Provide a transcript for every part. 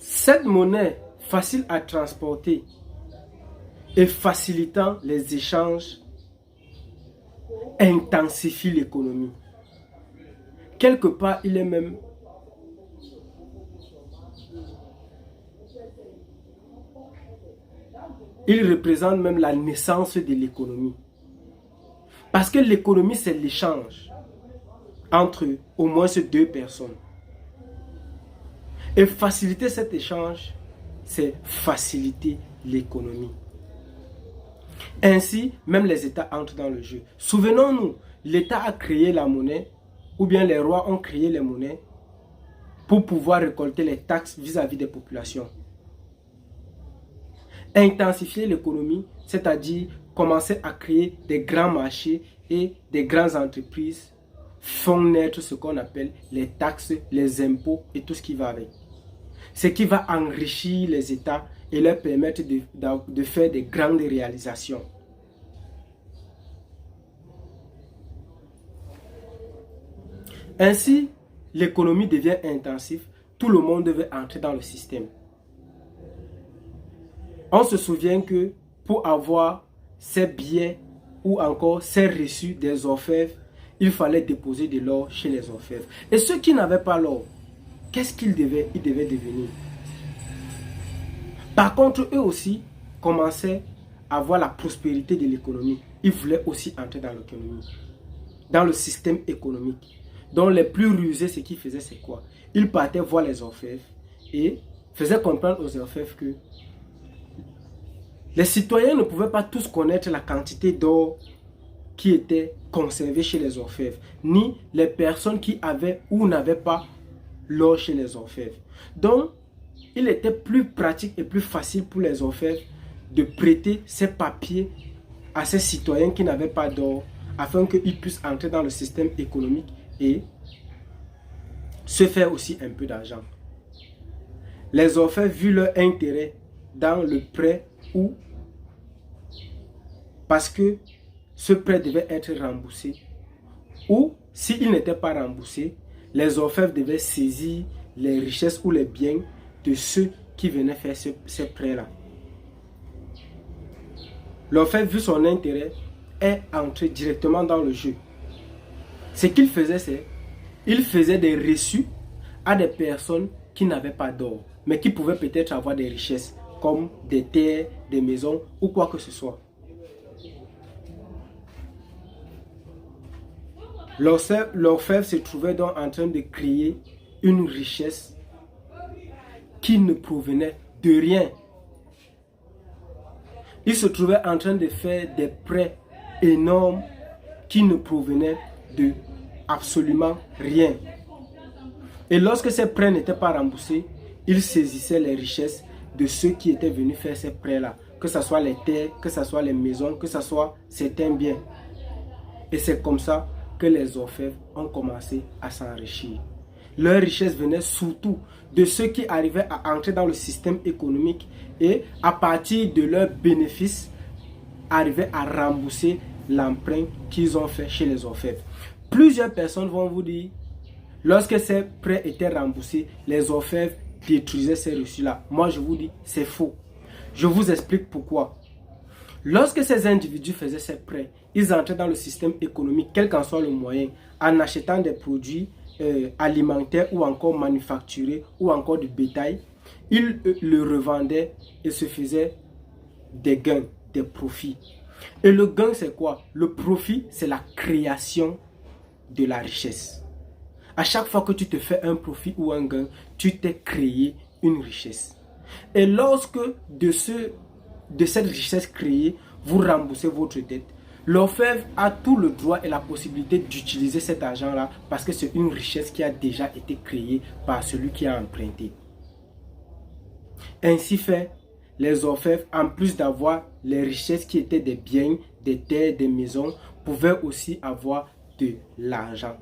Cette monnaie facile à transporter et facilitant les échanges intensifie l'économie. Quelque part, il représente même la naissance de l'économie. Parce que l'économie, c'est l'échange entre au moins ces deux personnes. Et faciliter cet échange, c'est faciliter l'économie. Ainsi, même les États entrent dans le jeu. Souvenons-nous, l'État a créé la monnaie, ou bien les rois ont créé les monnaies pour pouvoir récolter les taxes vis-à-vis des populations. Intensifier l'économie, c'est-à-dire commencer à créer des grands marchés et des grandes entreprises, font naître ce qu'on appelle les taxes, les impôts et tout ce qui va avec. Ce qui va enrichir les États et leur permettre de faire des grandes réalisations. Ainsi, l'économie devient intensive, tout le monde veut entrer dans le système. On se souvient que pour avoir ces billets ou encore ces reçus des orfèvres, il fallait déposer de l'or chez les orfèvres. Et ceux qui n'avaient pas l'or, qu'est-ce qu'ils devaient devenir? Par contre, eux aussi commençaient à voir la prospérité de l'économie. Ils voulaient aussi entrer dans l'économie, dans le système économique. Donc les plus rusés, ce qu'ils faisaient, c'est quoi? Ils partaient voir les orfèvres et faisaient comprendre aux orfèvres que les citoyens ne pouvaient pas tous connaître la quantité d'or qui était conservée chez les orfèvres, ni les personnes qui avaient ou n'avaient pas l'or chez les orfèvres. Donc, il était plus pratique et plus facile pour les orfèvres de prêter ces papiers à ces citoyens qui n'avaient pas d'or afin qu'ils puissent entrer dans le système économique et se faire aussi un peu d'argent. Les orfèvres, vu leur intérêt dans le prêt ou parce que ce prêt devait être remboursé ou s'il n'était pas remboursé, les orfèvres devaient saisir les richesses ou les biens de ceux qui venaient faire ces prêts-là. L'orfèvre, vu son intérêt, est entré directement dans le jeu. Ce qu'il faisait, c'est qu'il faisait des reçus à des personnes qui n'avaient pas d'or, mais qui pouvaient peut-être avoir des richesses, comme des terres, des maisons ou quoi que ce soit. L'orfèvre se trouvait donc en train de créer une richesse qui ne provenait de rien. Il se trouvait en train de faire des prêts énormes qui ne provenaient de absolument rien. Et lorsque ces prêts n'étaient pas remboursés, il saisissait les richesses de ceux qui étaient venus faire ces prêts-là, que ce soit les terres, que ce soit les maisons, que ce soit certains biens. Et c'est comme ça que les orfèvres ont commencé à s'enrichir. Leur richesse venait surtout de ceux qui arrivaient à entrer dans le système économique et à partir de leurs bénéfices, arrivaient à rembourser l'emprunt qu'ils ont fait chez les orfèvres. Plusieurs personnes vont vous dire, lorsque ces prêts étaient remboursés, les orfèvres détruisaient ces reçus-là. Moi, je vous dis, c'est faux. Je vous explique pourquoi. Lorsque ces individus faisaient ces prêts, ils entraient dans le système économique, quel qu'en soit le moyen, en achetant des produits alimentaires ou encore manufacturés ou encore du bétail. Ils le revendaient et se faisaient des gains, des profits. Et le gain, c'est quoi? Le profit, c'est la création de la richesse. À chaque fois que tu te fais un profit ou un gain, tu t'es créé une richesse. Et lorsque de cette richesse créée, vous remboursez votre dette, l'orfèvre a tout le droit et la possibilité d'utiliser cet argent-là parce que c'est une richesse qui a déjà été créée par celui qui a emprunté. Ainsi fait, les orfèvres, en plus d'avoir les richesses qui étaient des biens, des terres, des maisons, pouvaient aussi avoir de l'argent.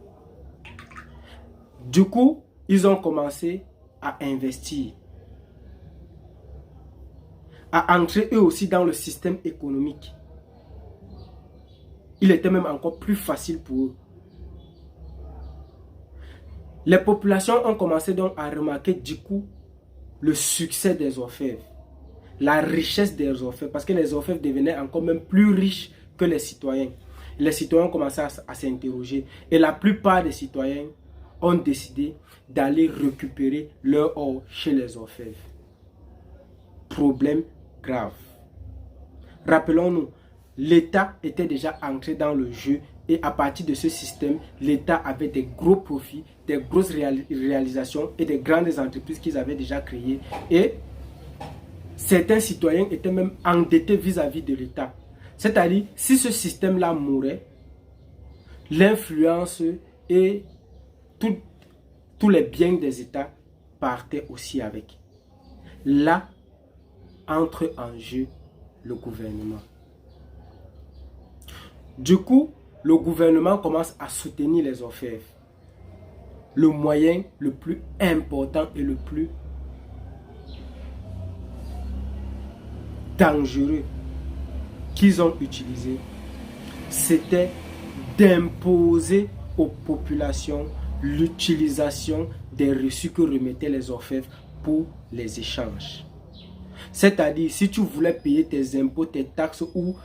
Du coup, ils ont commencé à investir, à entrer eux aussi dans le système économique. Il était même encore plus facile pour eux. Les populations ont commencé donc à remarquer du coup le succès des orfèvres, la richesse des orfèvres, parce que les orfèvres devenaient encore même plus riches que les citoyens. Les citoyens commençaient à s'interroger et la plupart des citoyens ont décidé d'aller récupérer leur or chez les orfèvres. Problème grave. Rappelons-nous, l'État était déjà entré dans le jeu et à partir de ce système, l'État avait des gros profits, des grosses réalisations et des grandes entreprises qu'ils avaient déjà créées. Et certains citoyens étaient même endettés vis-à-vis de l'État. C'est-à-dire, si ce système-là mourait, l'influence et tous les biens des États partaient aussi avec. Là, entre en jeu le gouvernement. Du coup, le gouvernement commence à soutenir les orfèvres. Le moyen le plus important et le plus dangereux qu'ils ont utilisé, c'était d'imposer aux populations l'utilisation des reçus que remettaient les orfèvres pour les échanges. C'est-à-dire, si tu voulais payer tes impôts, tes taxes ou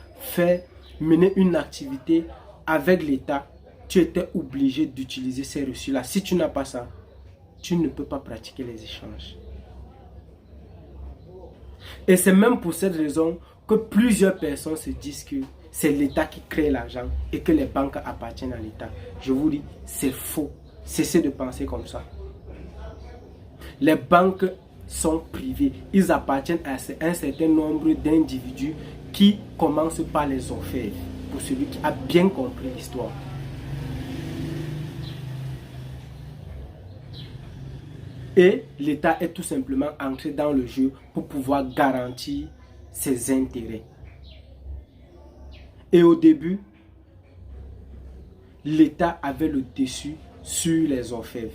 mener une activité avec l'État, tu étais obligé d'utiliser ces reçus-là. Si tu n'as pas ça, tu ne peux pas pratiquer les échanges. Et c'est même pour cette raison que plusieurs personnes se disent que c'est l'État qui crée l'argent et que les banques appartiennent à l'État. Je vous dis, c'est faux. Cessez de penser comme ça. Les banques sont privées. Ils appartiennent à un certain nombre d'individus qui commencent par les orfèvres. Pour celui qui a bien compris l'histoire. Et l'État est tout simplement entré dans le jeu pour pouvoir garantir ses intérêts. Et au début, l'État avait le dessus sur les orfèvres.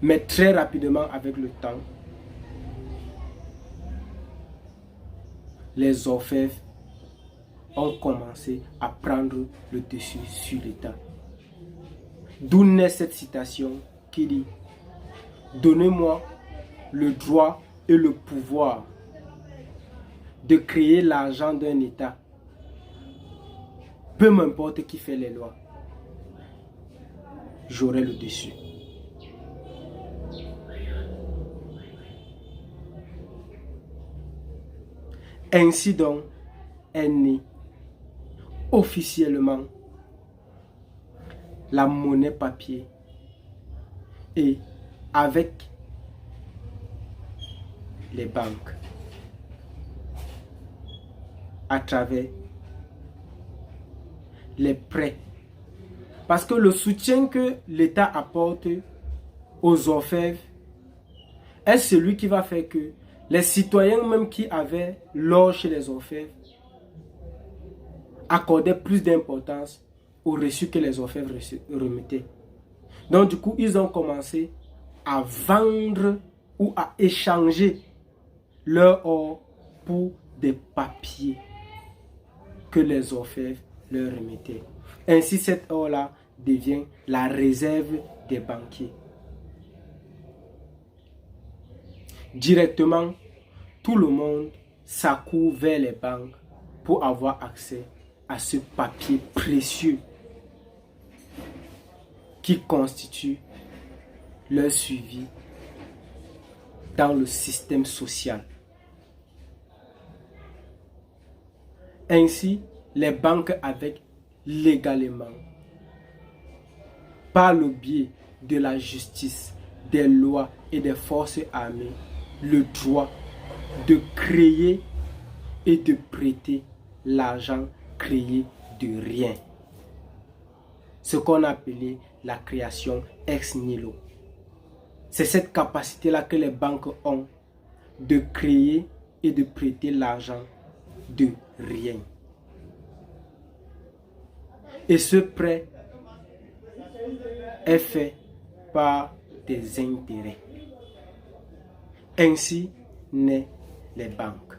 Mais très rapidement, avec le temps, les orfèvres ont commencé à prendre le dessus sur l'État. D'où naît cette citation qui dit « Donnez-moi le droit et le pouvoir de créer l'argent d'un État, peu m'importe qui fait les lois, j'aurai le dessus. » Ainsi donc est née officiellement la monnaie papier et avec les banques à travers les prêts. Parce que le soutien que l'État apporte aux orfèvres est celui qui va faire que les citoyens même qui avaient l'or chez les orfèvres accordaient plus d'importance aux reçus que les orfèvres remettaient. Donc du coup, ils ont commencé à vendre ou à échanger leur or pour des papiers que les orfèvres leur remettaient. Ainsi, cet or-là devient la réserve des banquiers. Directement, tout le monde s'accourt vers les banques pour avoir accès à ce papier précieux qui constitue leur suivi dans le système social. Ainsi, les banques avaient légalement, par le biais de la justice, des lois et des forces armées, le droit de créer et de prêter l'argent créé de rien. Ce qu'on appelait la création ex nihilo. C'est cette capacité-là que les banques ont de créer et de prêter l'argent de rien. Et ce prêt est fait par des intérêts. Ainsi naissent les banques.